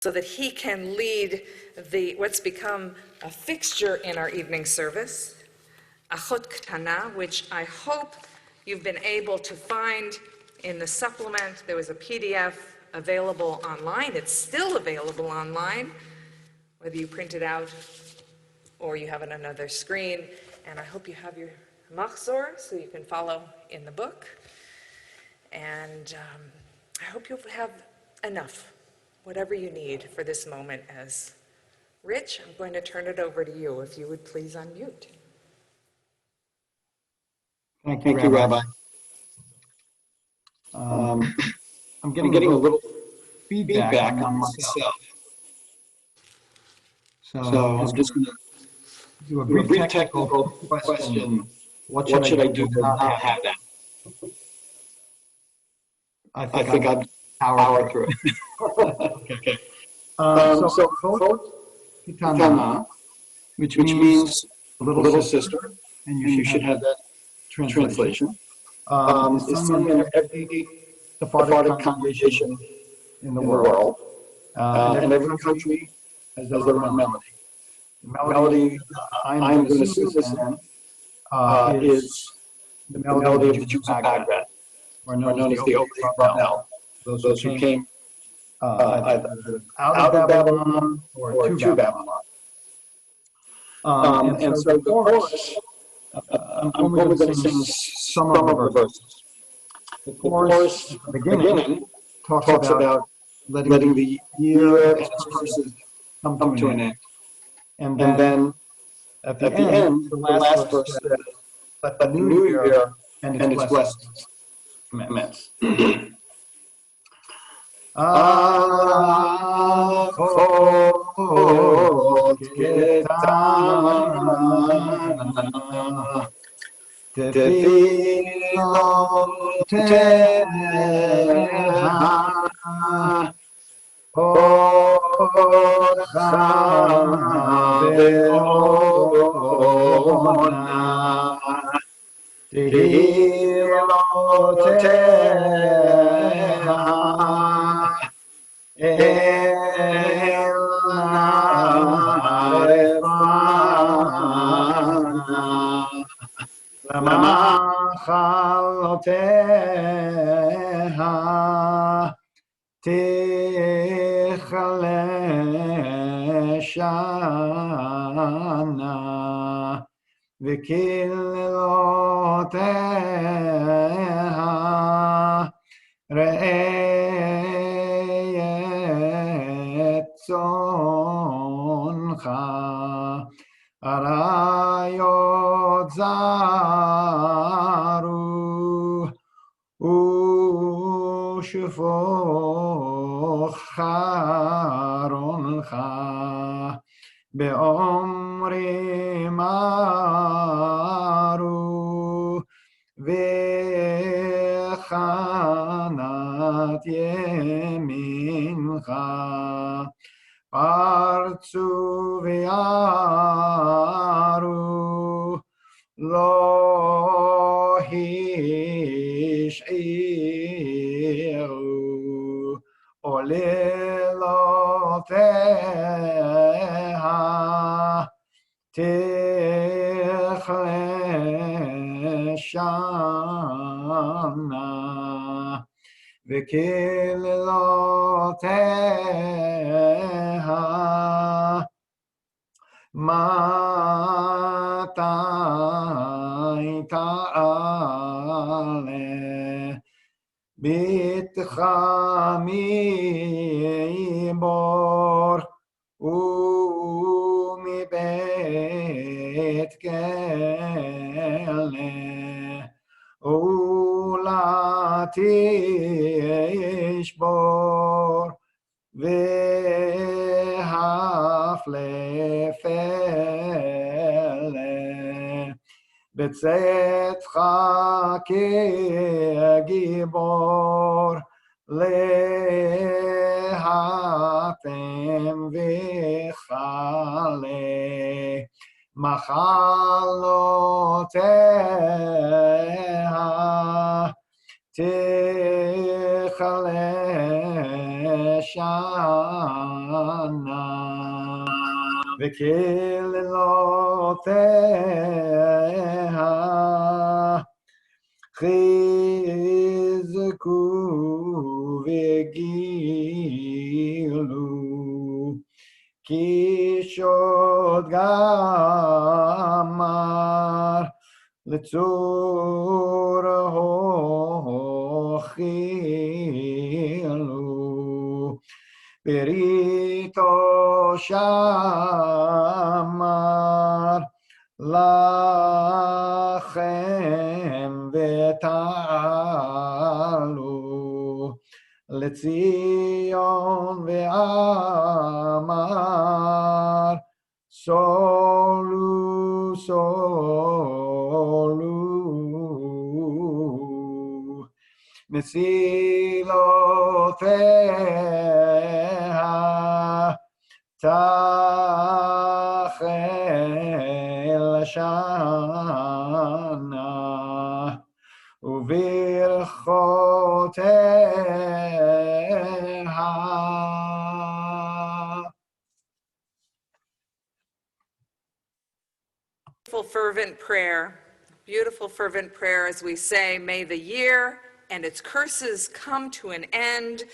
so that he can lead what's become a fixture in our evening service, Achot Ktana, which I hope you've been able to find in the supplement. There was a PDF available online. It's still available online, whether you print it out or you have it on another screen. And I hope you have your machzor so you can follow in the book. And I hope you'll have enough, whatever you need for this moment. As Rich, I'm going to turn it over to you, if you would please unmute. Thank you, Rabbi. I'm getting a little feedback on myself. So I'm just going to do a brief technical question. What should I do to not have that? I think I'd power through it. Okay. So Chot Kitana, which means little sister, and you should have that translation, is sung in every Sephardic congregation in the world, and every country has their own melody. The melody I'm going to sing this in is the melody of the Jews of Baghdad, or known as the opening bell. Those who came either out of Babylon or to Babylon. And so the chorus, I'm only going to sing some of the verses. The chorus, at the beginning, talks about letting the year and its curses come to an end. And then at the end, the last verse says, let the new year and its blessings commence. Achot Ketana Tefilotteha Orcha Ve'ona Tefilotteha El Narefana Lamachaloteha Tichle Shana V'Killoteha Re'eh Tzoncha Arayot Zaru Ushfoch Charoncha Be'omri Maru V'chanat Yemincha Parzu V'yaru Lo Hishiru Oliloteha Tichle Shana V'Killoteha Matai Ta'ale Bitcha Mibor Umibet Kele Ulatishbor V'haflefele B'tzetcha Kegibor Lehatem V'chale Machaloteha Tichle Shana וקללותיה חזקו וגילו כי שוד גמר לצור הוכילו בריתו שמר לכם ותעלו לציון ואמר סולו סולו מסילותיה תחל שנה וברכותיה. Beautiful fervent prayer as we say, may the year and its curses come to an end.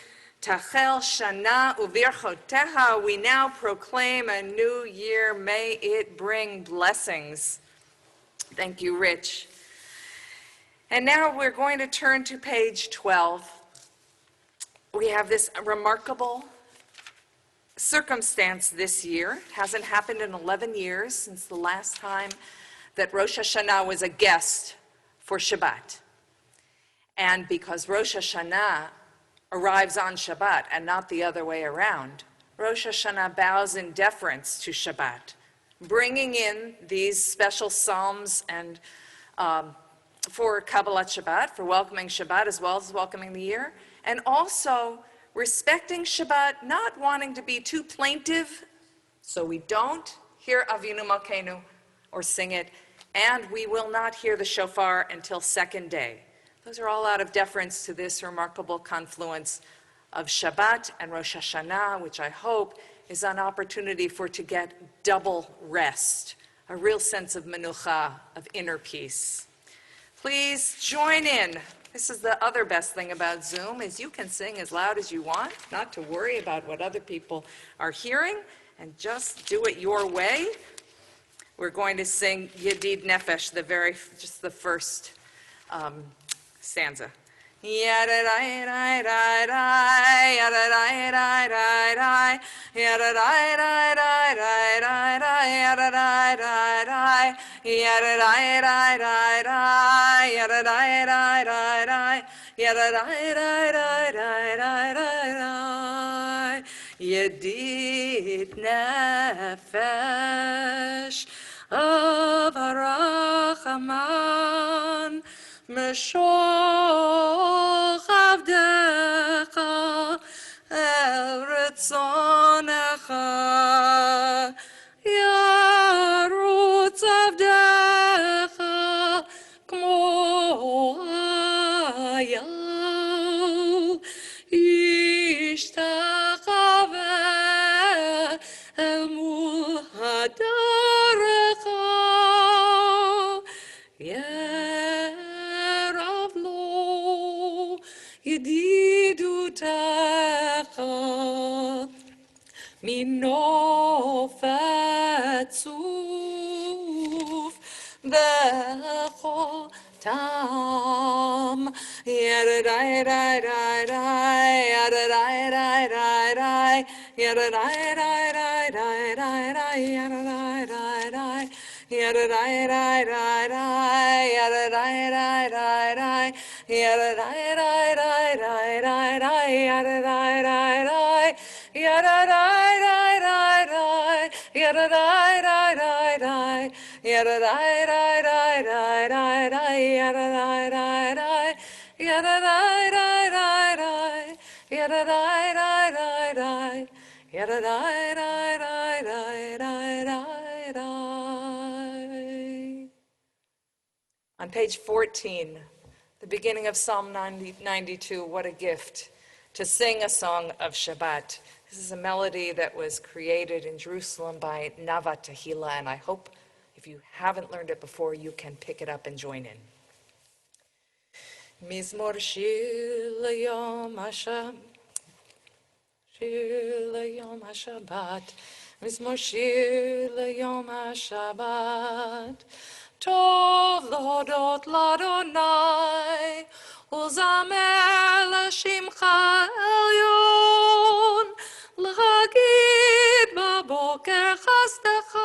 Tachel Shana Uvirchoteha, we now proclaim a new year. May it bring blessings. Thank you, Rich. And now we're going to turn to page 12. We have this remarkable circumstance this year. It hasn't happened in 11 years since the last time that Rosh Hashanah was a guest for Shabbat. And because Rosh Hashanah arrives on Shabbat and not the other way around, Rosh Hashanah bows in deference to Shabbat, bringing in these special psalms and for Kabbalat Shabbat, for welcoming Shabbat as well as welcoming the year, and also respecting Shabbat, not wanting to be too plaintive, so we don't hear Avinu Malkeinu or sing it, and we will not hear the shofar until second day. Those are all out of deference to this remarkable confluence of Shabbat and Rosh Hashanah, which I hope is an opportunity to get double rest, a real sense of menucha, of inner peace. Please join in. This is the other best thing about Zoom, is you can sing as loud as you want, not to worry about what other people are hearing, and just do it your way. We're going to sing Yedid Nefesh, just the first stanza. Yedid Nefesh of Arachaman Meshoch Avdecha El Retzonecha Yarutz Avdecha Kmo Hayal Ishtachaveh El Mul Hadarecha Yerav Lo Yedidutecha Minofet Suf Bechotam Yadadai-dai-dai-dai Yadadai-dai-dai-dai Yadadai-dai-dai-dai-dai Yadadai-dai-dai Yadadai-dai-dai-dai Yadadai-dai-dai-dai Yadadai-dai-dai-dai Yadadai-dai-dai Yadadai-dai-dai Yadadai-dai-dai Yadadai-dai-dai-dai Yadadai-dai-dai Yadadai-dai-dai Yadadai-dai-dai. On page 14, the beginning of Psalm 92, what a gift to sing a song of Shabbat. This This is a melody that was created in Jerusalem by Nava Tehila, and I hope if you haven't learned it before, you can pick it up and join in. Mizmor shir leyom HaShabbat, Mizmor shir leyom HaShabbat, Tov להודות לאדוני, ולזמר לשמך עליון, להגיד בבוקר חסדך,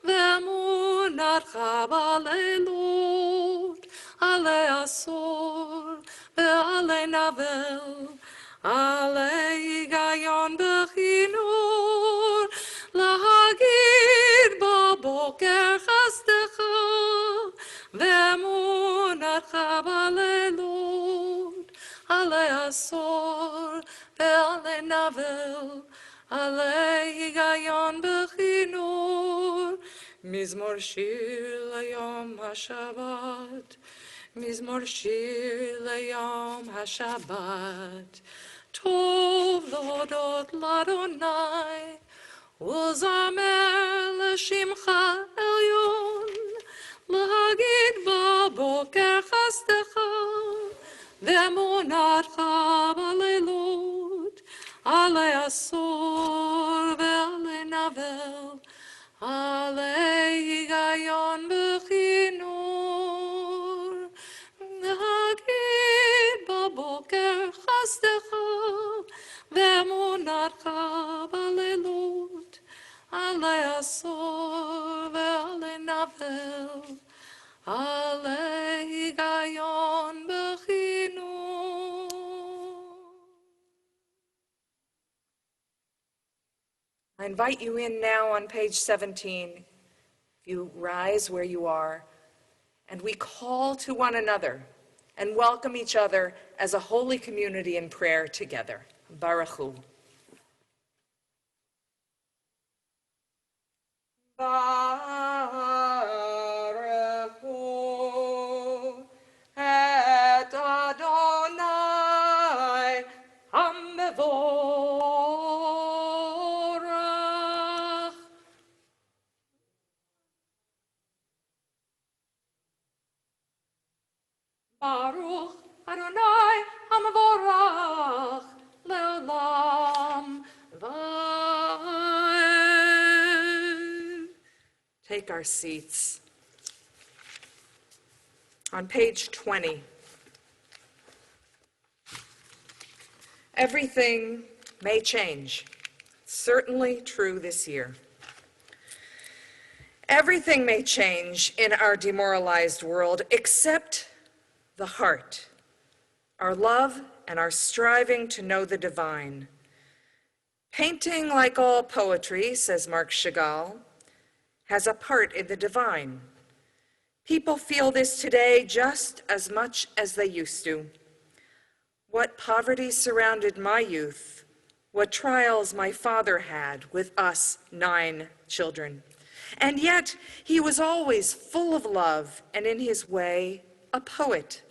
ואמונתך בלילות, עלי עשור ועלי נבל, עלי היגיון בכינור, להגיד בבוקר חסדך, ואמונתך בלילות, עלי עשור ועלי נבל, עלי היגיון בכינור, מזמור שיר ליום השבת, מזמור שיר ליום השבת, טוב להודות לאדוני, ולזמר לשמך עליון, להגיד בבוקר חסדך, ואמונתך בלילות, עלי עשור ועלי נבל, עלי היגיון בכינור, להגיד בבוקר חסדך, ואמונתך בלילות, עלי עשור ועלי נבל, עלי היגיון בכינור. I invite you in now on page 17. You rise where you are, and we call to one another and welcome each other as a holy community in prayer together. Baruch Hu. Baruch Hu et Adonai HaMevorach. Baruch Adonai HaMevorach le'olam va'ed. Take our seats. On page 20, everything may change. Certainly true this year. Everything may change in our demoralized world except the heart, our love and our striving to know the divine. Painting, like all poetry, says Marc Chagall, has a part in the divine. People feel this today just as much as they used to. What poverty surrounded my youth, what trials my father had with us 9 children. And yet, he was always full of love and, in his way, a poet.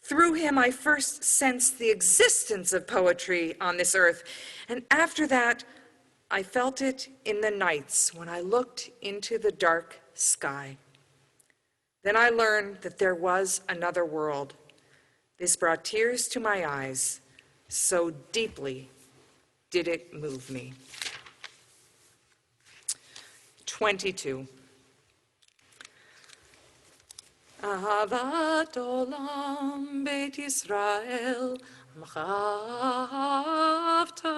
Through him, I first sensed the existence of poetry on this earth, and after that, I felt it in the nights when I looked into the dark sky. Then I learned that there was another world. This brought tears to my eyes, so deeply did it move me. 22. Ahavat olam Beit Yisrael Amchavta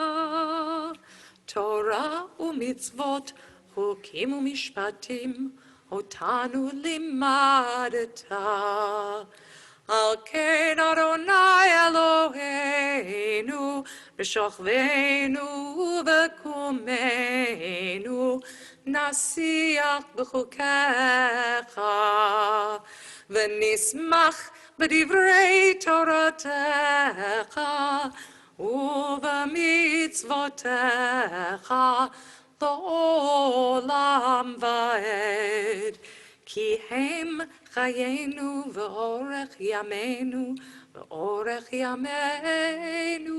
Torah u'mitzvot Chukim u'mishpatim Otanu limadeta Al ken Adonai Eloheinu B'shochveinu u'b'kumeinu Nasiach b'chukecha V'nismach b'divrei Toratecha ובמצוותיך לעולם ועד. כי הם חיינו ואורך ימינו ואורך ימינו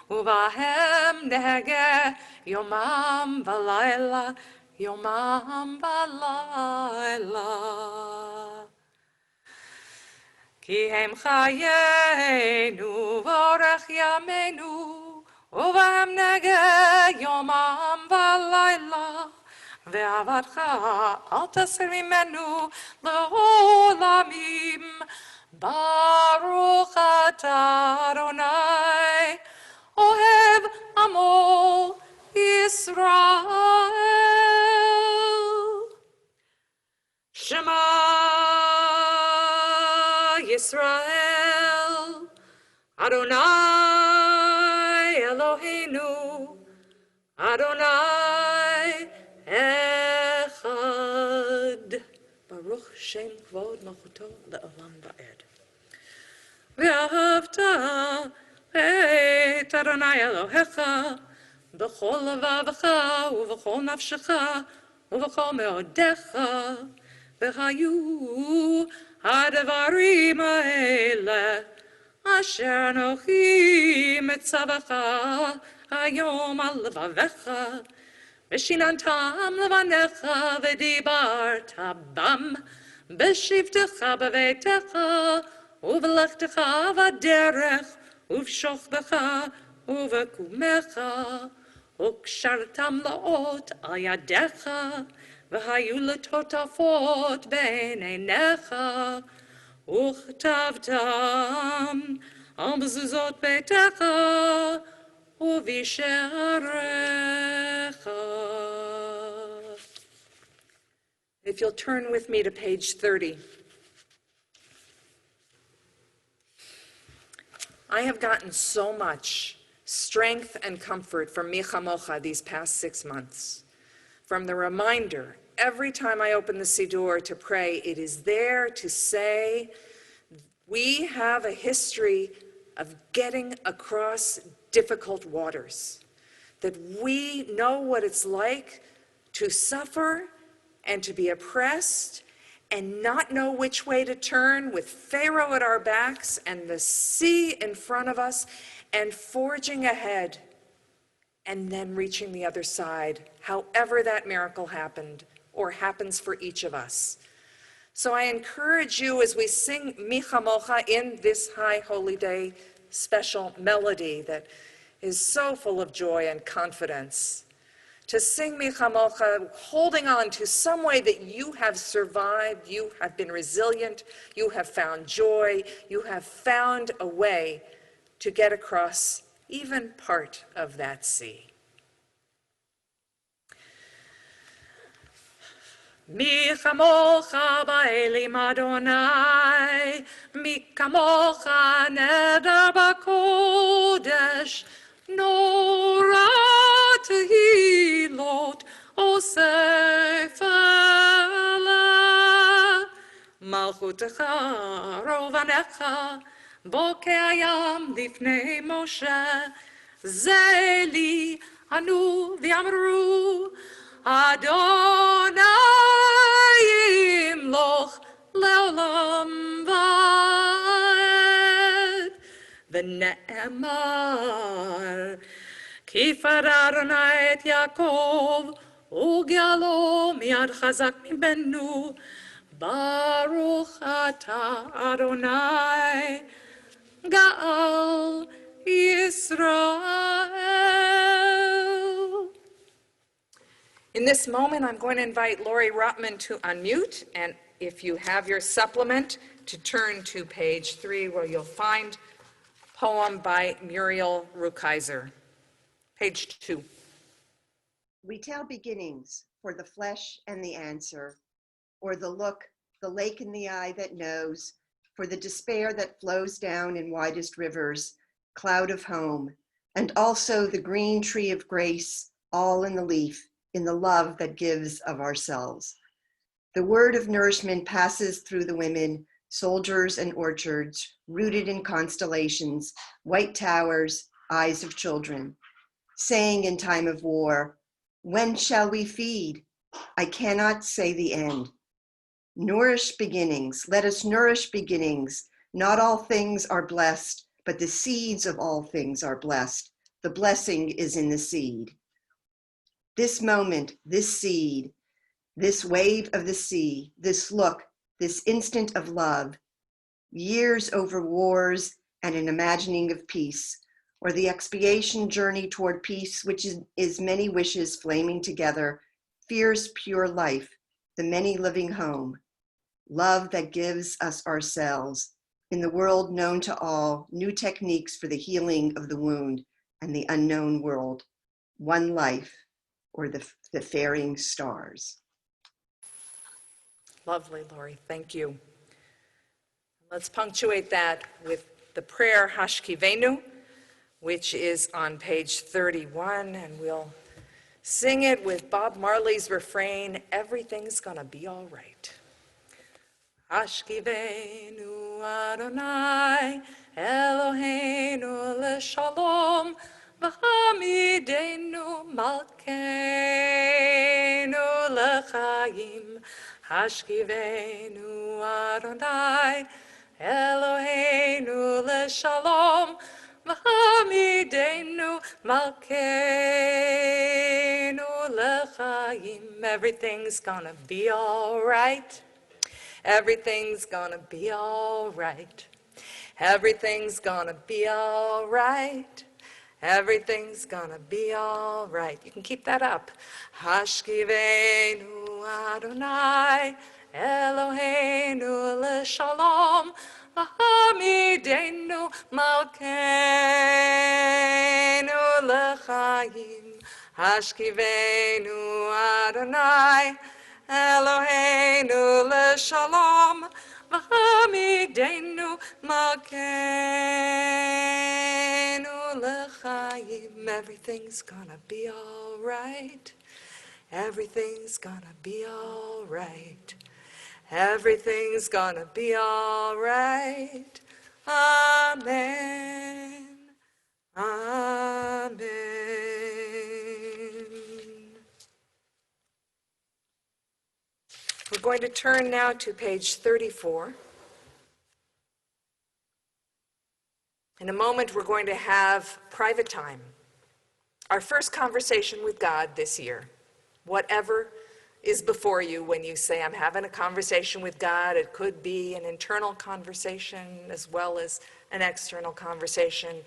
ובהם נהגה יומם ולילה, יומם ולילה. כי הם חיינו ואורך ימינו, ובהם נגע יומם ולילה, ועבדך אל תסר ממנו לעולמים. ברוך אתה אדוני, אוהב עמו ישראל. שמע Yisrael, Adonai Eloheinu, Adonai Echad. Baruch Shem Kvod Malchuto Le'olam Va'ed. ואהבת את אדוני אלוהיך בכל לבבך ובכל נפשך ובכל מאודיך, והיו הדברים האלה אשר אנוכי מצווך היום על לבביך, ושיננתם לבניך ודיברת בם בשבתך בביתך ובלכתך בדרך ובשוכבך ובקומך, וקשרתם לאות על ידיך, והיו לטוטפות בין עיניך, וכתבתם על מזוזות ביתך ובשעריך. If you'll turn with me to page 30. I have gotten so much strength and comfort from Mi Chamocha these past 6 months. From the reminder, every time I open the Siddur to pray, it is there to say, we have a history of getting across difficult waters, that we know what it's like to suffer and to be oppressed and not know which way to turn, with Pharaoh at our backs and the sea in front of us, and forging ahead and then reaching the other side, however that miracle happened or happens for each of us. So I encourage you, as we sing Mi Chamocha in this High Holy Day special melody that is so full of joy and confidence, to sing Mi Chamocha, holding on to some way that you have survived, you have been resilient, you have found joy, you have found a way to get across even part of that sea. Mi chamocha ba'elim Adonai, mi kamocha neder b'kodesh, nora tehilot osefela. Malchutecha rovanecha, bokei hayam lifnei Moshe, zeli anu v'yamru, Adonai yimloch leolam va'ed. V'ne'emar ki farad Adonai et Yaakov u'galo miyad chazak mibenu. Baruch ata Adonai Ga'al Yisrael. In this moment, I'm going to invite Lori Rotman to unmute, and if you have your supplement, to turn to page 3, where you'll find a poem by Muriel Rukeyser. Page 2. We tell beginnings for the flesh and the answer, or the look, the lake in the eye that knows, for the despair that flows down in widest rivers, cloud of home, and also the green tree of grace, all in the leaf, in the love that gives of ourselves. The word of nourishment passes through the women, soldiers and orchards, rooted in constellations, white towers, eyes of children, saying in time of war, when shall we feed? I cannot say the end. Nourish beginnings, let us nourish beginnings. Not all things are blessed, but the seeds of all things are blessed. The blessing is in the seed. This moment, this seed, this wave of the sea, this look, this instant of love, years over wars and an imagining of peace, or the expiation journey toward peace, which is many wishes flaming together, fierce pure life, the many living home, love that gives us ourselves, in the world known to all, new techniques for the healing of the wound and the unknown world, one life, or the faring stars. Lovely, Lori. Thank you. Let's punctuate that with the prayer Hashkivenu, which is on page 31, and we'll sing it with Bob Marley's refrain, "Everything's gonna be all right." Hashkivenu Adonai, Eloheinu leshalom, v'hamidenu malkeinu lechaim. Hashkivenu Adonai, Eloheinu leshalom, v'hamidenu malkeinu lechaim. Everything's gonna be all right. Everything's gonna be all right. Everything's gonna be all right. Everything's gonna be all right. You can keep that up. Hashkivenu Adonai, Eloheinu leshalom, v'hamidenu malkeinu lechaim. Hashkivenu Adonai, Eloheinu leshalom, v'hamidenu malkeinu lechaim. Everything's gonna be all right. Everything's gonna be all right. Everything's gonna be all right. Amen. Amen. We're going to turn now to page 34. In a moment, we're going to have private time, our first conversation with God this year. Whatever is before you when you say, I'm having a conversation with God, it could be an internal conversation as well as an external conversation.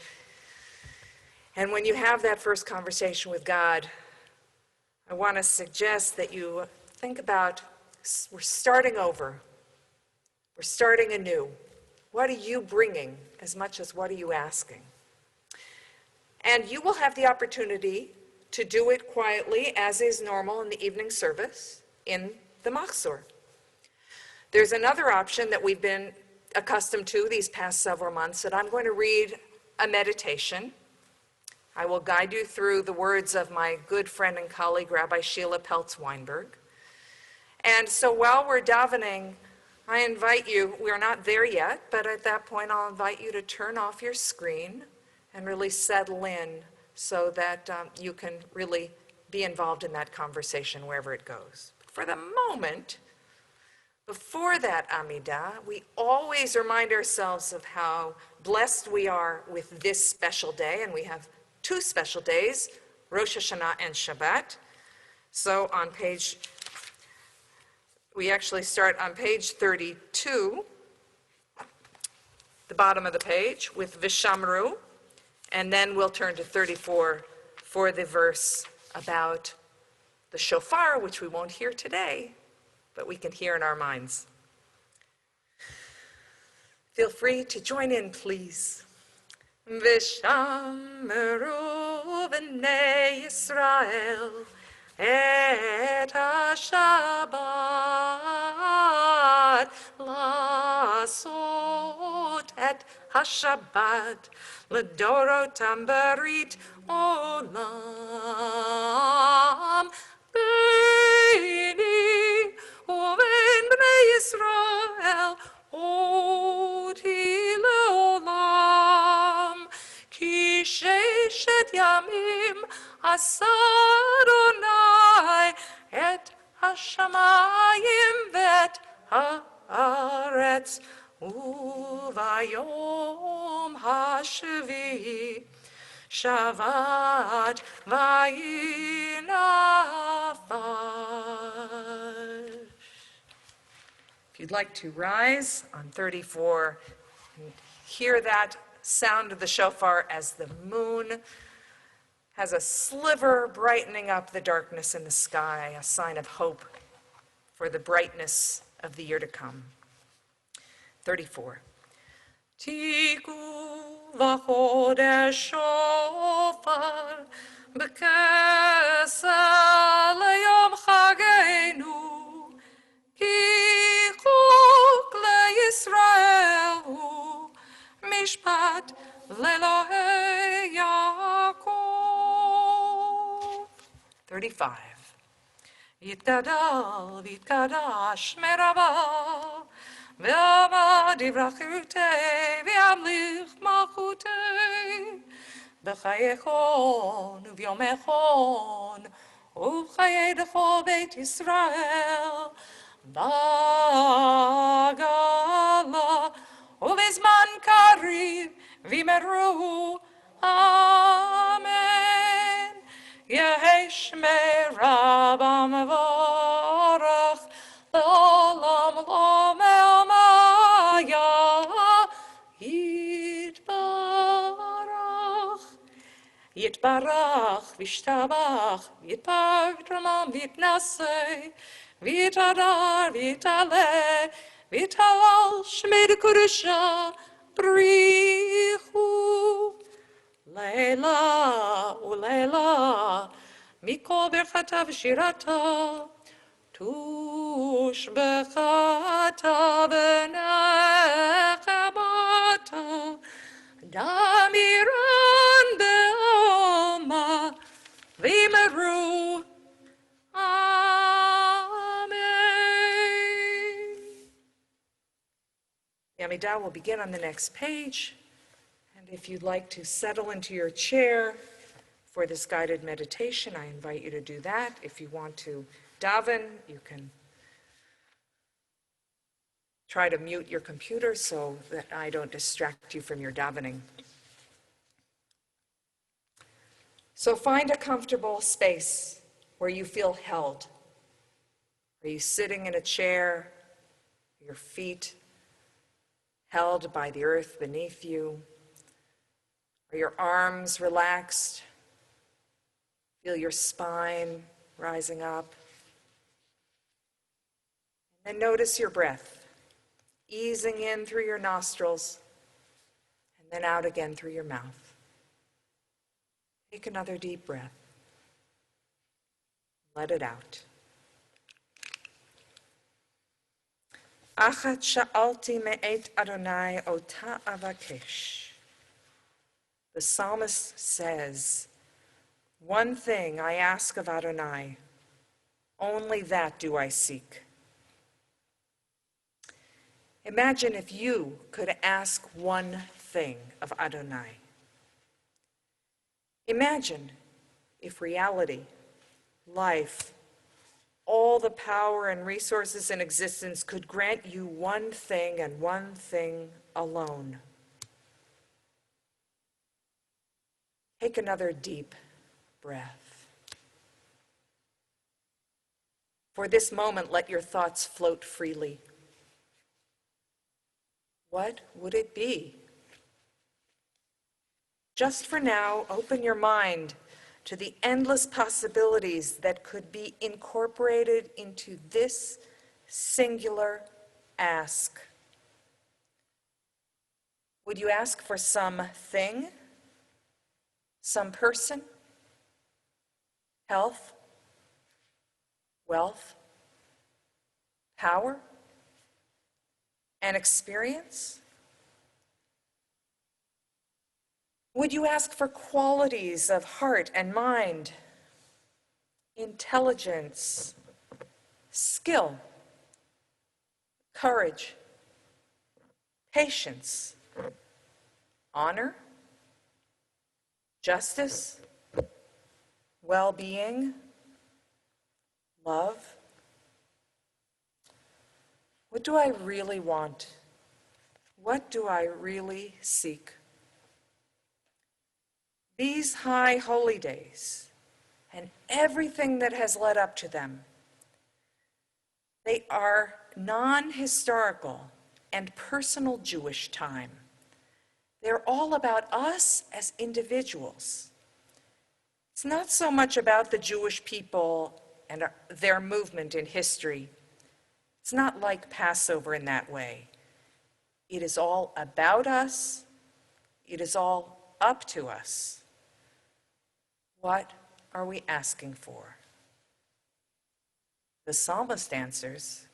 And when you have that first conversation with God, I want to suggest that you think about, we're starting over. We're starting anew. What are you bringing as much as what are you asking? And you will have the opportunity to do it quietly, as is normal in the evening service, in the Machzor. There's another option that we've been accustomed to these past several months, that I'm going to read a meditation. I will guide you through the words of my good friend and colleague, Rabbi Sheila Peltz-Weinberg. And so while we're davening, I invite you, we're not there yet, but at that point I'll invite you to turn off your screen and really settle in so that you can really be involved in that conversation wherever it goes. But for the moment, before that Amidah, we always remind ourselves of how blessed we are with this special day, and we have two special days, Rosh Hashanah and Shabbat. So we actually start on page 32, the bottom of the page, with Vishamru, and then we'll turn to 34 for the verse about the shofar, which we won't hear today, but we can hear in our minds. Feel free to join in, please. Vishamru b'nei Yisrael et ha-Shabbat, lasot et ha-Shabbat, l'dorotam barit olam, beini uven b'nei Yisrael, oti leolam, ki sheshet yamim asa Adonai et hashamayim vet haaretz uvayom hashvi Shavat vayinafash. If you'd like to rise on 34, and hear that sound of the shofar as the moon has a sliver brightening up the darkness in the sky, a sign of hope for the brightness of the year to come. 34. Tiku v'chodesh shofar b'kesa leyom chagenu ki chuk leYisrael hu mishpat leElohei Yaakov. 35. יתגדל ויתקדש מרבה, ועמד יברכותי וימליך מלכותי, בחייכון וביומכון, ובחיי דכל בית ישראל, בגלה ובזמן קריב וימרו, אמן. יהי שמרה במבורך, לעולם לא מעלמיה, יתברך. יתברך וישתבח, יתפאר דרמם ויתנשא, ויתהדר ויתעלה, ויתהלל שמי דקדושה בריחו. לילה ולילה, מכל ברכתה ושירתה, תושבחתה ונחמתה, דמירן בעלמה, ויאמרו Amen. The Amidah will begin on the next page. And if you'd like to settle into your chair for this guided meditation, I invite you to do that. If you want to daven, you can try to mute your computer so that I don't distract you from your davening. So find a comfortable space where you feel held. Are you sitting in a chair, your feet held by the earth beneath you? Are your arms relaxed? Feel your spine rising up. And then notice your breath, easing in through your nostrils and then out again through your mouth. Take another deep breath. Let it out. Achat sha'alti me'et Adonai ota avakesh. The psalmist says, one thing I ask of Adonai, only that do I seek. Imagine if you could ask one thing of Adonai. Imagine if reality, life, all the power and resources in existence could grant you one thing and one thing alone. Take another deep breath. For this moment, let your thoughts float freely. What would it be? Just for now, open your mind to the endless possibilities that could be incorporated into this singular ask. Would you ask for something? Some person? Health? Wealth? Power? An experience? Would you ask for qualities of heart and mind, intelligence, skill, courage, patience, honor, justice, well-being, love? What do I really want? What do I really seek? These high holy days and everything that has led up to them, they are non-historical and personal Jewish time. They're all about us as individuals. It's not so much about the Jewish people and their movement in history. It's not like Passover in that way. It is all about us. It is all up to us. What are we asking for? The psalmist answers,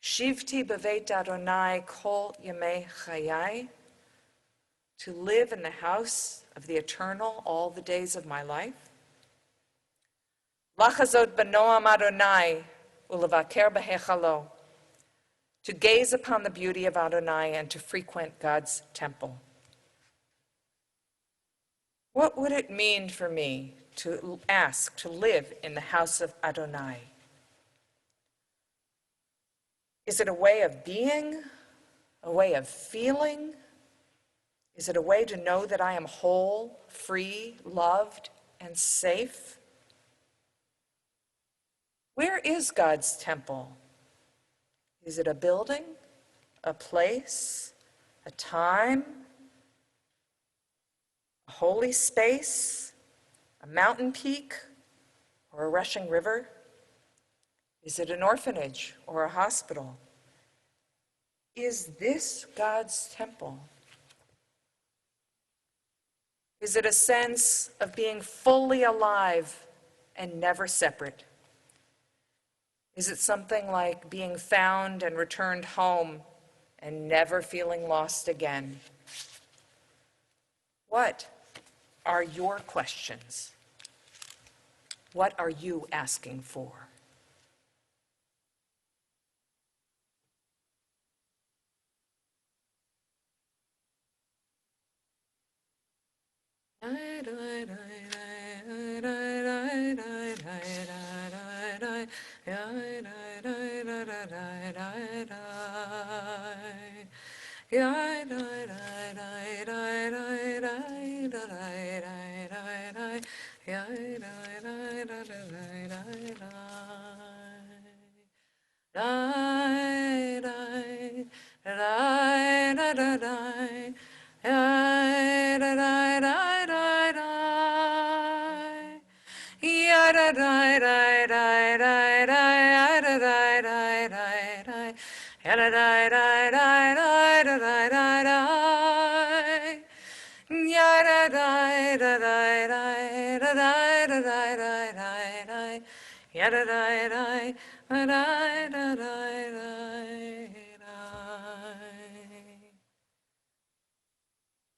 Shivti b'veit Adonai kol yemei chayai, to live in the house of the Eternal all the days of my life. Lachazot b'noam Adonai ulevaker b'hechalo, to gaze upon the beauty of Adonai and to frequent God's temple. What would it mean for me to ask to live in the house of Adonai? Is it a way of being, a way of feeling? Is it a way to know that I am whole, free, loved, and safe? Where is God's temple? Is it a building, a place, a time, a holy space, a mountain peak, or a rushing river? Is it an orphanage or a hospital? Is this God's temple? Is it a sense of being fully alive and never separate? Is it something like being found and returned home and never feeling lost again? What are your questions? What are you asking for?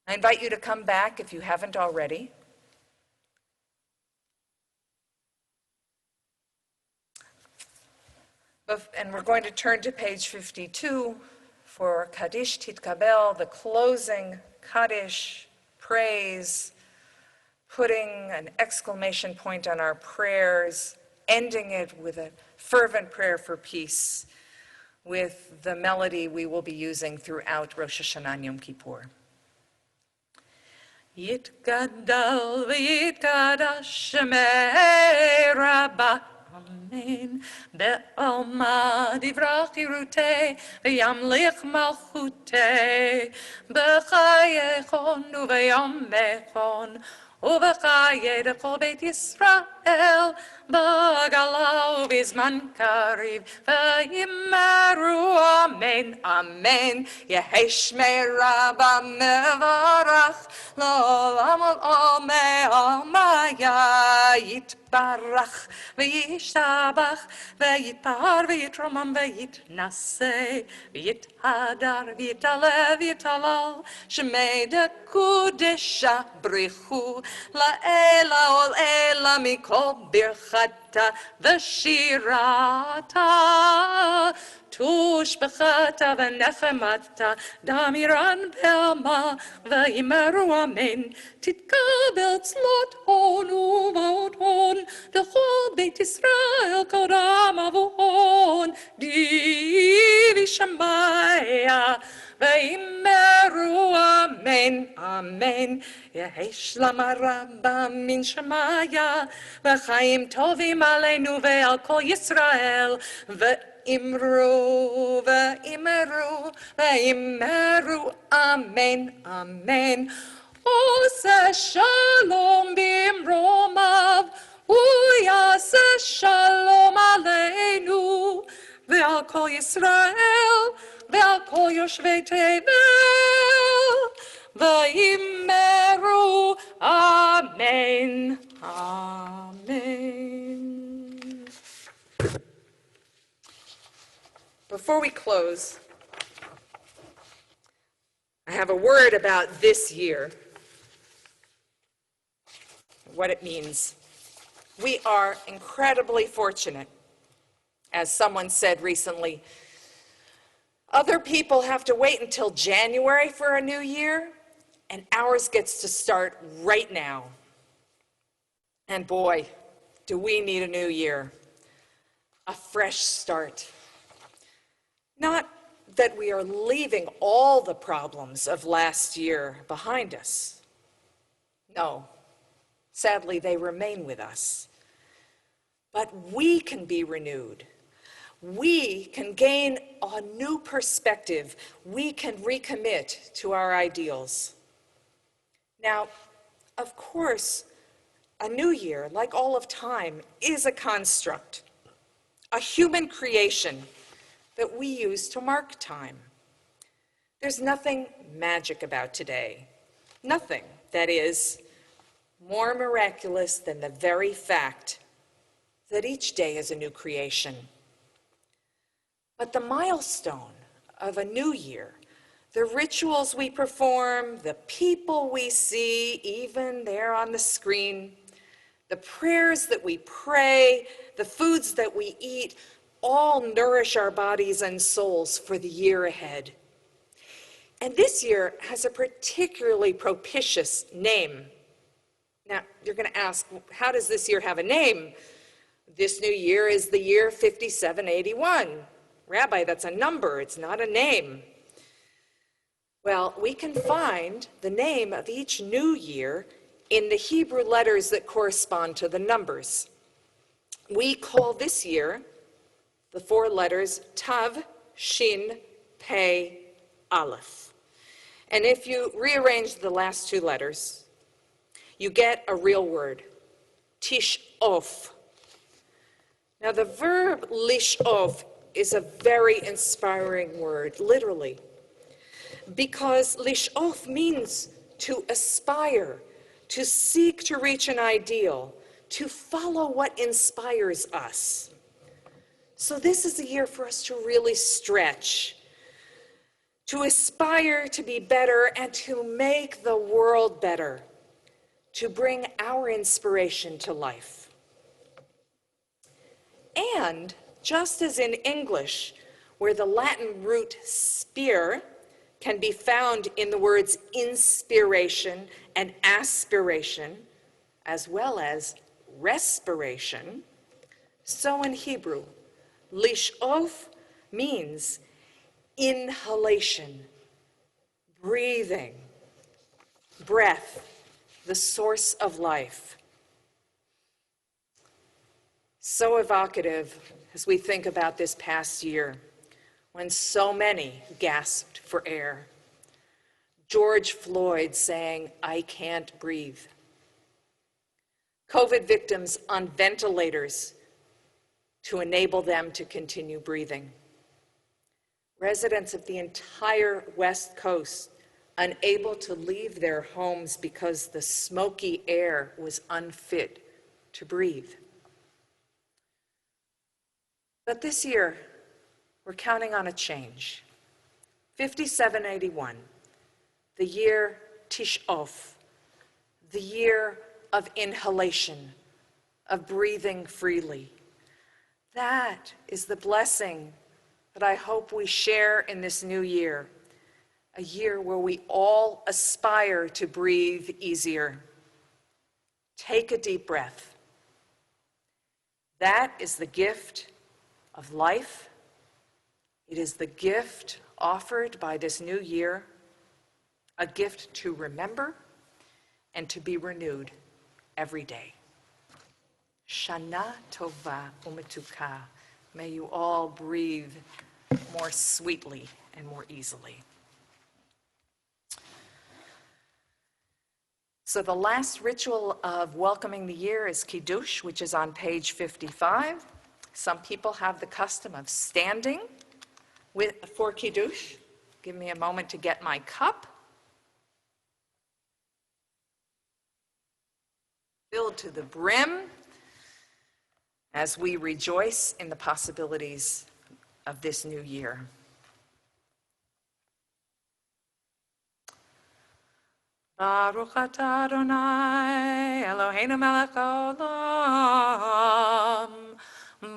I invite you to come back if you haven't already. And we're going to turn to page 52 for Kaddish Titkabel, the closing Kaddish praise, putting an exclamation point on our prayers, ending it with a fervent prayer for peace, with the melody we will be using throughout Rosh Hashanah and Yom Kippur. Yitgadal v'yitgadash shemei Rabbah, Amen. Be'alma divrach yirutei v'yamlich malchutei b'chayechon u'v'yamechon u'v'chayei d'chol Beit Yisrael b'gala u'v'zman kariv v'yimaru Amen. Amen. Yehi shmei Rabbah mevarach L'olam ol'omei olmaya yitbarach v'yishtabach v'yitpar v'yitromam v'yitnaseh v'yithadar v'yitalev v'yitalal shemei dekudesha brichu la'ela ol'ela mikol birchata v'shirata tushbechata v'nechemata damiran ve'alma v'yimeru amen titkabel tzlot hon uvot hon d'chol Beit Yisrael kodam avuhon divi shamaya v'yimeru amen amen ויש למרבה מן שמיה, וחיים טובים עלינו ועל כל ישראל, ואמרו, ואמרו, ואמרו, אמן, אמן. עושה שלום במרומיו, הוא יעשה שלום עלינו, ועל כל ישראל, ועל כל יושבי תבל, ואמרו, אמן, amen. Before we close, I have a word about this year, what it means. We are incredibly fortunate. As someone said recently, other people have to wait until January for a new year, and ours gets to start right now. And boy, do we need a new year, a fresh start. Not that we are leaving all the problems of last year behind us. No, sadly, they remain with us. But we can be renewed. We can gain a new perspective. We can recommit to our ideals. Now, of course, a new year, like all of time, is a construct, a human creation that we use to mark time. There's nothing magic about today, nothing, that is, more miraculous than the very fact that each day is a new creation. But the milestone of a new year, the rituals we perform, the people we see, even there on the screen, the prayers that we pray, the foods that we eat, all nourish our bodies and souls for the year ahead. And this year has a particularly propitious name. Now, you're going to ask, how does this year have a name? This new year is the year 5781. Rabbi, that's a number, it's not a name. Well, we can find the name of each new year in the Hebrew letters that correspond to the numbers. We call this year the four letters Tav, Shin, Pei, Aleph. And if you rearrange the last two letters, you get a real word, Tishof. Now the verb lishof is a very inspiring word, literally, because lishof means to aspire, to seek to reach an ideal, to follow what inspires us. So this is a year for us to really stretch, to aspire to be better and to make the world better, to bring our inspiration to life. And just as in English, where the Latin root spir can be found in the words inspiration and aspiration, as well as respiration, so in Hebrew, lishof means inhalation, breathing, breath, the source of life. So evocative as we think about this past year, when so many gasped for air. George Floyd saying, "I can't breathe." COVID victims on ventilators to enable them to continue breathing. Residents of the entire West Coast unable to leave their homes because the smoky air was unfit to breathe. But this year, we're counting on a change. 5781, the year Tishof, the year of inhalation, of breathing freely. That is the blessing that I hope we share in this new year, a year where we all aspire to breathe easier. Take a deep breath. That is the gift of life. It is the gift offered by this new year, a gift to remember and to be renewed every day. Shana tova umetuka. May you all breathe more sweetly and more easily. So the last ritual of welcoming the year is Kiddush, which is on page 55. Some people have the custom of standing for Kiddush. Give me a moment to get my cup. Filled to the brim as we rejoice in the possibilities of this new year. Baruch atah Adonai Eloheinu melech haolam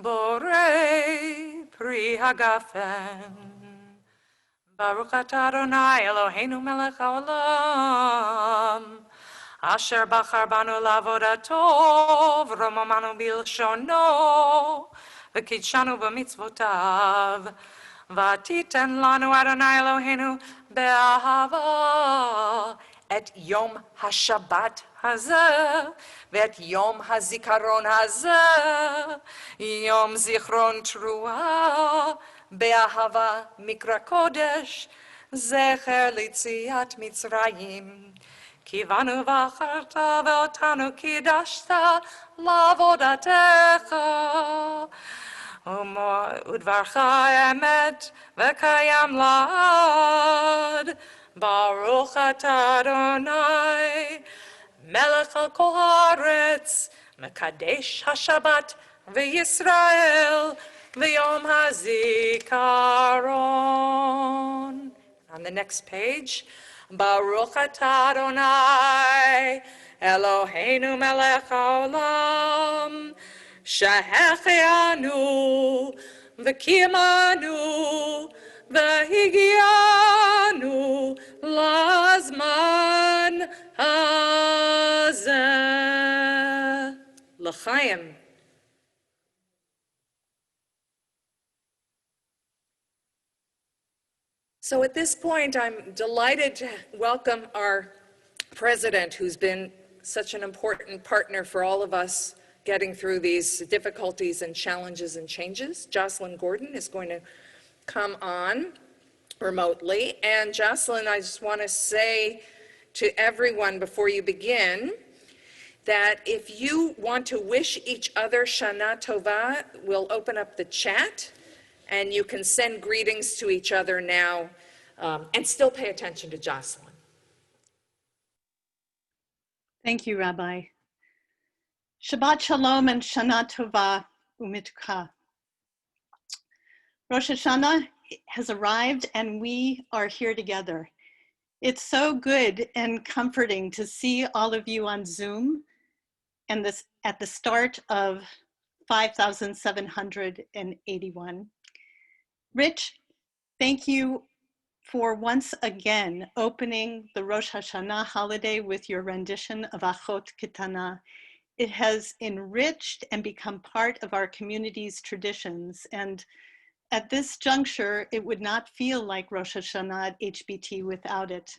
borei pri hagafen. Baruch atah Adonai Eloheinu melech haolam asher bachar banu lavodato v'romamanu bilshono v'kidshanu b'mitzvotav v'titen lanu Adonai Eloheinu be'ahava et Yom HaShabbat hazeh, ve'et Yom HaZikaron hazeh, Yom Zichron Truah, be'ahava Mikra Kodesh, Zecher Litziat Mitzrayim. Kivanu v'acharta ve'otanu kidashta lavodatecha. Udvarcha emet v'kayam lad. Baruch atah Adonai, melech al kol haaretz, mekadesh hashabat v'Yisrael v'yom hazikaron. On the next page, Baruch atah Adonai, Eloheinu melech haolam, shehechianu v'kimanu v'higianu lazman hazeh. L'chaim. So at this point, I'm delighted to welcome our president, who's been such an important partner for all of us getting through these difficulties and challenges and changes. Jocelyn Gordon is going to come on remotely. And Jocelyn, I just want to say to everyone before you begin that if you want to wish each other Shana Tova, we'll open up the chat and you can send greetings to each other now and still pay attention to Jocelyn. Thank you, Rabbi. Shabbat Shalom and Shana Tova Umitcha. Rosh Hashanah has arrived and we are here together. It's so good and comforting to see all of you on Zoom and this at the start of 5,781. Rich, thank you for once again opening the Rosh Hashanah holiday with your rendition of Achot Ketana. It has enriched and become part of our community's traditions. And at this juncture, it would not feel like Rosh Hashanah at HBT without it.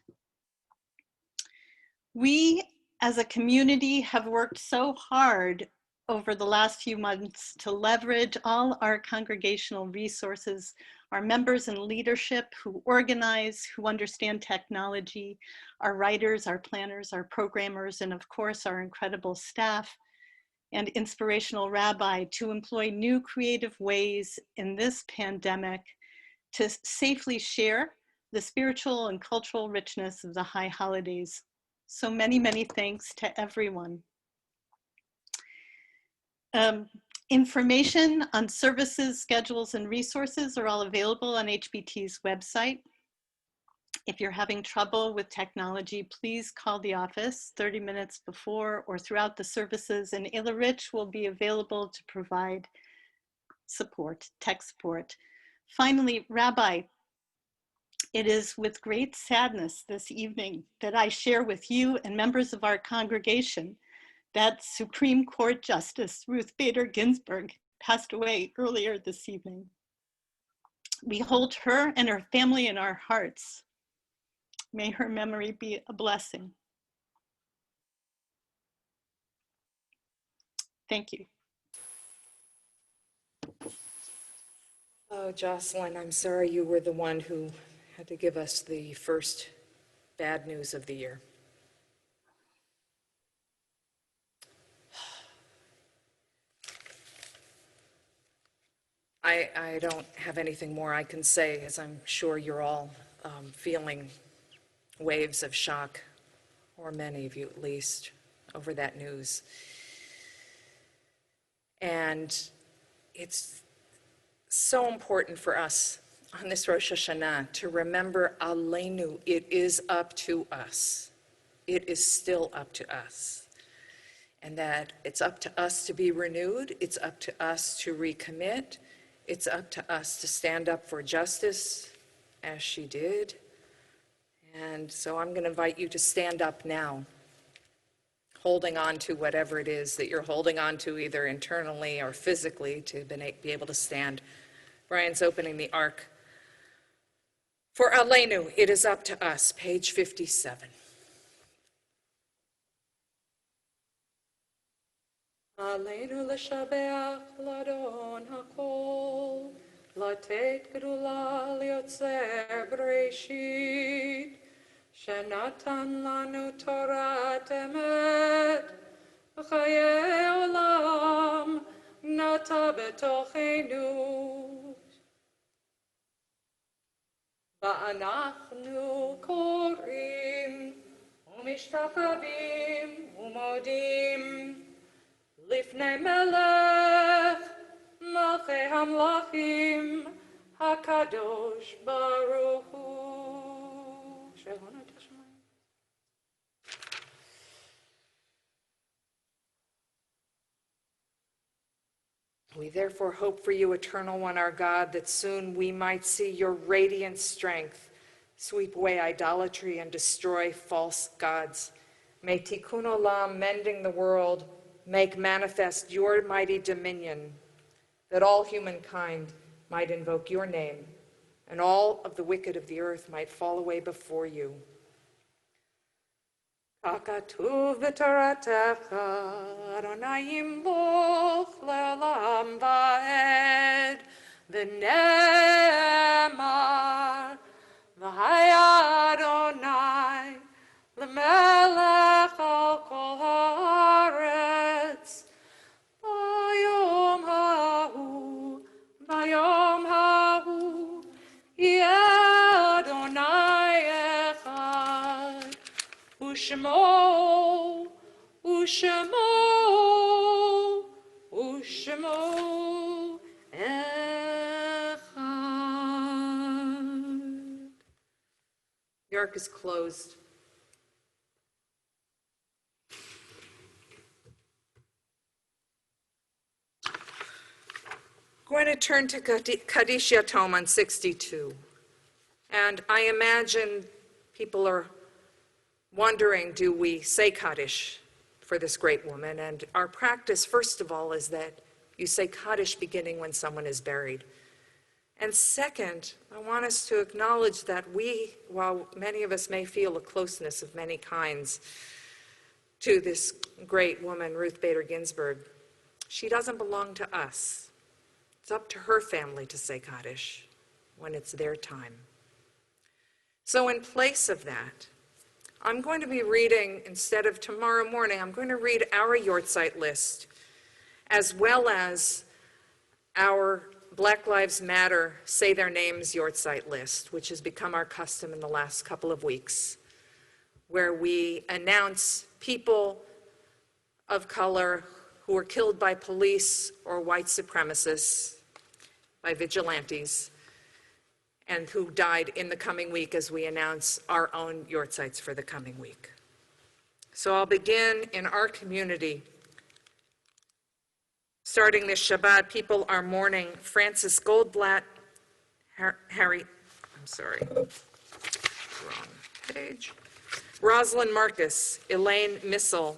We as a community have worked so hard over the last few months to leverage all our congregational resources, our members and leadership who organize, who understand technology, our writers, our planners, our programmers, and of course our incredible staff and inspirational rabbi to employ new creative ways in this pandemic to safely share the spiritual and cultural richness of the high holidays. So many, many thanks to everyone. Information on services, schedules, and resources are all available on HBT's website. If you're having trouble with technology, please call the office 30 minutes before or throughout the services, and Ila Rich will be available to provide support, tech support. Finally, Rabbi, it is with great sadness this evening that I share with you and members of our congregation that Supreme Court Justice Ruth Bader Ginsburg passed away earlier this evening. We hold her and her family in our hearts. May her memory be a blessing. Thank you. Oh, Jocelyn, I'm sorry you were the one who had to give us the first bad news of the year. I don't have anything more I can say, as I'm sure you're all feeling waves of shock, or many of you at least, over that news. And it's so important for us on this Rosh Hashanah to remember Aleinu, it is up to us. It is still up to us. And that it's up to us to be renewed, it's up to us to recommit, it's up to us to stand up for justice, as she did. And so I'm going to invite you to stand up now, holding on to whatever it is that you're holding on to, either internally or physically, to be able to stand. Brian's opening the ark. For Aleinu, it is up to us, page 57. Aleinu l'shabeach l'adon hakol, לתת גדולה ליוצר בראשית, שנתן לנו תורת אמת, וחיי עולם נטע בתוכנו. ואנחנו קוראים ומשתחווים ומודים לפני מלך מלכי המלכים הקדוש ברוך הוא. שעון את השמיים. We therefore hope for you, Eternal One, our God, that soon we might see your radiant strength sweep away idolatry and destroy false gods. May Tikkun Olam, mending the world, make manifest your mighty dominion, that all humankind might invoke your name, and all of the wicked of the earth might fall away before you. ככתוב בתורתך, אדוני ימלוך לעולם ועד, ונאמר, והיה אדוני למלך על כל הארץ. ביום ההוא, יהיה אדוני אחד. ושמו אחד. The ark is closed. Going to turn to Kaddish Yatom on 62. And I imagine people are wondering, do we say Kaddish for this great woman? And our practice, first of all, is that you say Kaddish beginning when someone is buried. And second, I want us to acknowledge that we, while many of us may feel a closeness of many kinds to this great woman, Ruth Bader Ginsburg, she doesn't belong to us. It's up to her family to say Kaddish when it's their time. So in place of that, I'm going to be reading, instead of tomorrow morning, I'm going to read our Yortzeit list, as well as our Black Lives Matter Say Their Names Yortzeit list, which has become our custom in the last couple of weeks, where we announce people of color who were killed by police or white supremacists, by vigilantes, and who died in the coming week as we announce our own Yortzeits for the coming week. So I'll begin in our community. Starting this Shabbat, people are mourning Francis Goldblatt, wrong page, Rosalind Marcus, Elaine Missel,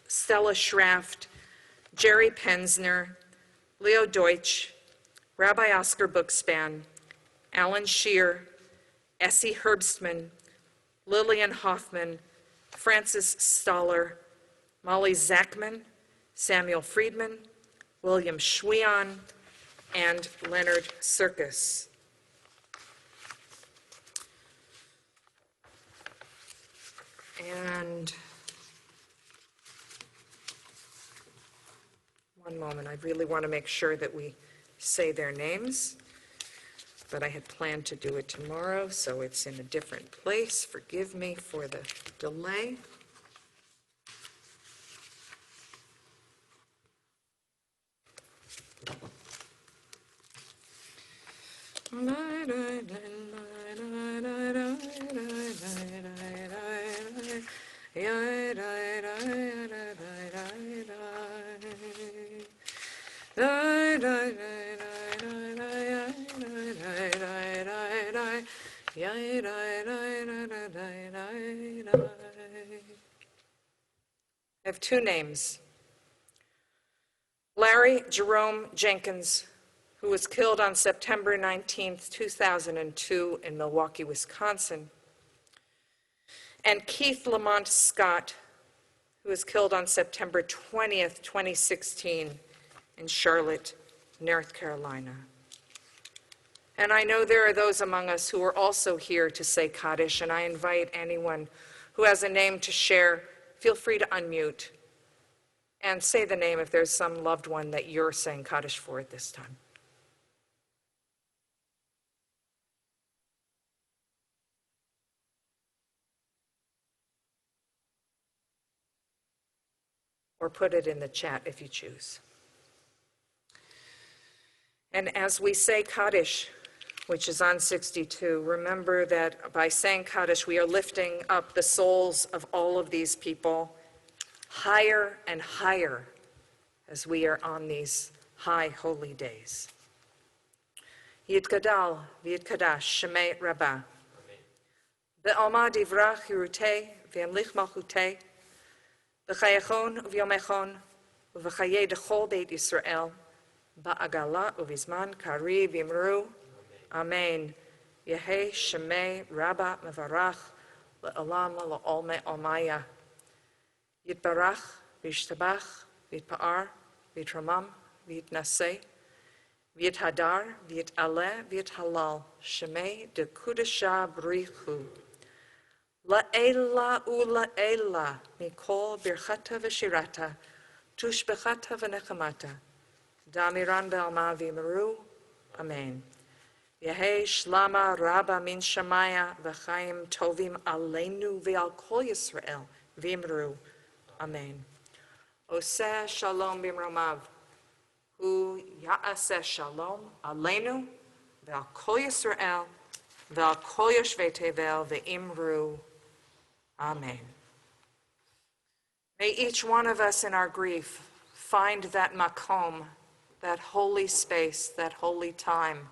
Stella Schraft, Jerry Penzner, Leo Deutsch, Rabbi Oscar Bookspan, Alan Shear, Essie Herbstman, Lillian Hoffman, Francis Stoller, Molly Zachman, Samuel Friedman, William Schwion, and Leonard Serkis. And one moment, I really want to make sure that we say their names, but I had planned to do it tomorrow, so it's in a different place. Forgive me for the delay. I have two names. Larry Jerome Jenkins, who was killed on September 19th, 2002 in Milwaukee, Wisconsin, and Keith Lamont Scott, who was killed on September 20th, 2016 in Charlotte, North Carolina. And I know there are those among us who are also here to say Kaddish, and I invite anyone who has a name to share, feel free to unmute and say the name if there's some loved one that you're saying Kaddish for at this time. Or put it in the chat if you choose. And as we say Kaddish, which is on 62, remember that by saying Kaddish, we are lifting up the souls of all of these people higher and higher as we are on these high holy days. Yitgadal v'yitkadash shemei Rabbah. Be'alma divrach hirutei v'yamlich malchutei. V'chayachon v'yomechon v'chayei dechol beit Yisrael. Ba'agala uvizman kari v'imru. Amen. Yehei shemei Rabbah mevarach le'olam le'olme olmaya. Yitbarach v'yishtabach v'yitpa'ar v'yitramam v'yitnaseh v'yithadar v'yit'aleh v'yithalal shemei de kudasha brichu. La'ela ula'ela mikol birchata v'shirata tushbechata v'nechamata damiran be'alma v'yimru. Amen. Yehei shlama rabba min shamaya v'chaim tovim aleinu ve'al kol Yisrael v'yimru. Amen. Oseh shalom b'mromav. Hu ya'aseh shalom aleinu ve'al kol Yisrael ve'al kol yoshvei tevel ve'imru. Amen. May each one of us in our grief find that makom, that holy space, that holy time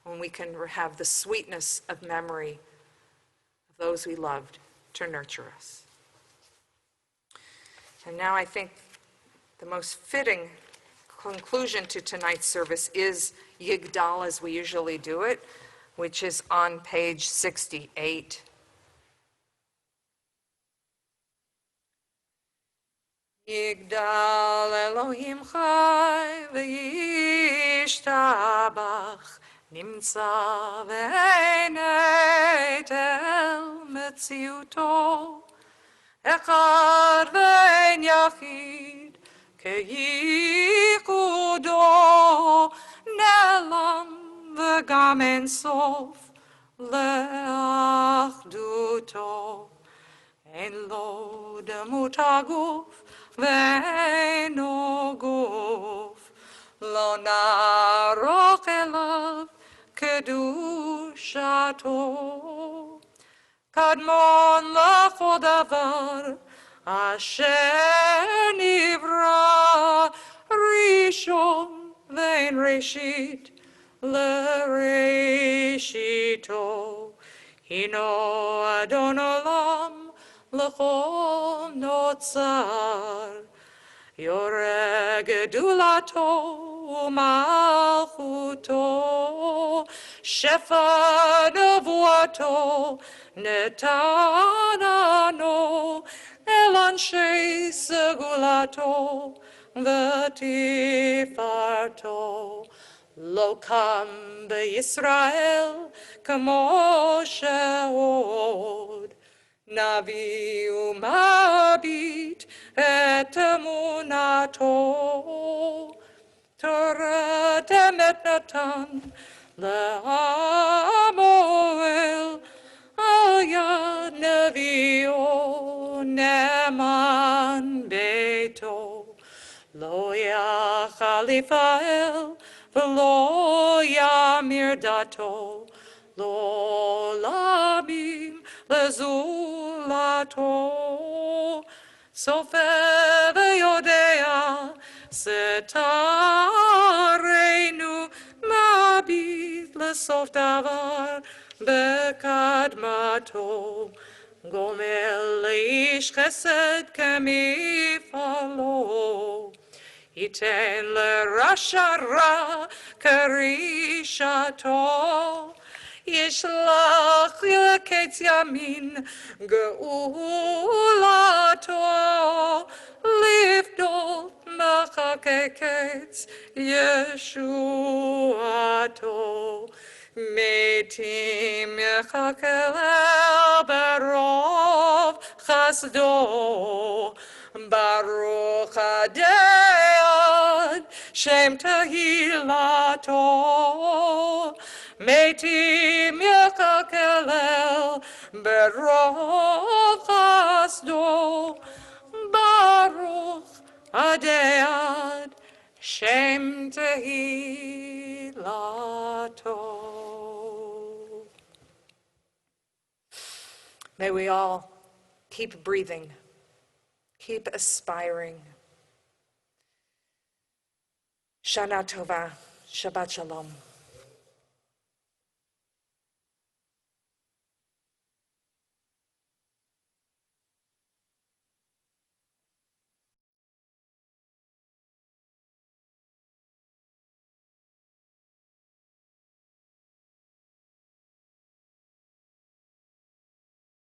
when we can have the sweetness of memory of those we loved to nurture us. And now I think the most fitting conclusion to tonight's service is Yigdal as we usually do it, which is on page 68. Yigdal Elohim chai v'yishtabach nimtza v'einei tel metziuto echad ve'ein yachid ke'yichudo ne'elam v'gam ein sof le'achduto ein lo demut haguf ve'eino guf lo naroch elav kedushato kadmon lachol davar asher nivra rishon ve'ein reshit le'reshito hino adon olam l'chol notzar yoreh gedulato u'malchuto shefa nevuato netanano el anshei segulato ותפארתו. לא קם בישראל כמו שעוד. נביא ומביט את אמונתו. תורת אמת נתן לעמו אל, על יד נביאו נאמן ביתו. לא יחליף האל ולא ימיר דתו, לעולמים לזולתו. סופר ויודע סתרנו, מביט לסוף דבר בקדמתו. גומל לאיש חסד כמפעלו, ייתן לרשע רע כרישתו. ישלח לקץ ימין גאולתו, לפדות מחכה קץ ישועתו. מתים יכלכל ברוב חסדו, ברוך הדעת שם תהילתו. מתים יכלכל ברוב חסדו, ברוך הדעת שם תהילתו. May we all keep breathing, keep aspiring. Shana Tova, Shabbat Shalom.